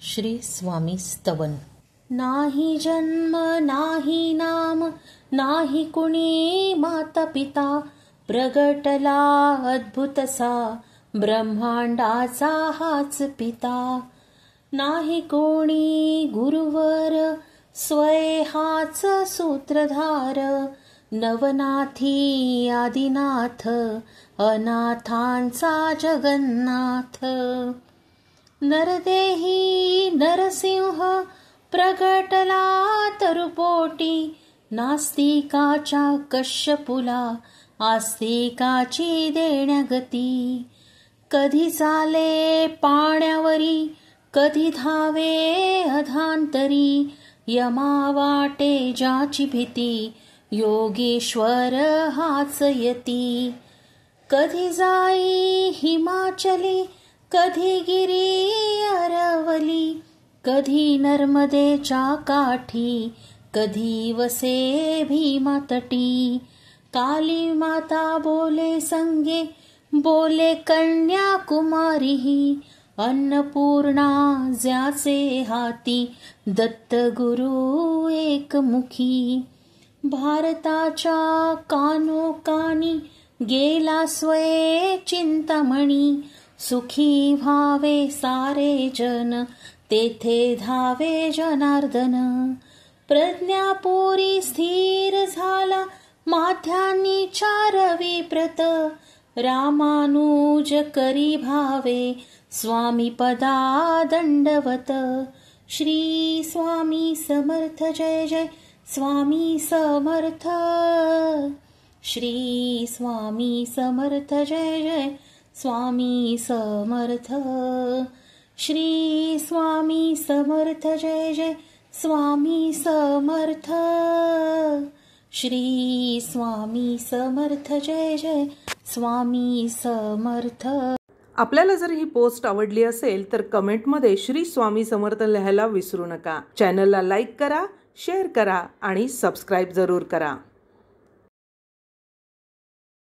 श्री स्वामी स्तवन। नाही जन्म नाही नाम नाही कुणी माता पिता, प्रगटला अद्भुतसा ब्रह्मांडाचा हाच पिता। नाही कोणी गुरुवर स्वय हाच सूत्रधार, नवनाथी आदिनाथ अनाथांचा जगन्नाथ। नरदेही नरसिंह प्रगटला तरुपोटी, नास्तिकाच्या कश्यपुला आस्तिकाची देण्यागती। कधी चाले पाण्यावरी कधी धावे अधांतरी, यमा वाटे ज्याची भीती योगेश्वर हाच यती। कधी जाई हिमाचली कधी गिरी अरवली, कधी नर्मदेच्या काठी कधी वसे भीमा तटी। काली माता बोले संगे बोले कन्याकुमारी, अन्नपूर्णा ज्याचे हाती दत्त गुरु एकमुखी। भारताच्या कानोकानी गेला स्वये चिंतामणी, सुखी व्हावे सारे जन तेथे धावे जनार्दन। प्रज्ञापुरी स्थिर झाला माध्यान्नी चारवी प्रत, रामानुज करी भावे स्वामी पदा दंडवत। श्री स्वामी समर्थ जय जय स्वामी समर्थ, श्री स्वामी समर्थ जय जय स्वामी समर्थ, श्री स्वामी समर्थ जय जय स्वामी समर्थ, श्री स्वामी समर्थ जय जय स्वामी समर्थ। आपल्याला जर ही पोस्ट आवडली असेल तर कमेंटमध्ये श्री स्वामी समर्थ लिहायला विसरू नका। चॅनलला लाईक करा, शेअर करा आणि सबस्क्राईब जरूर करा।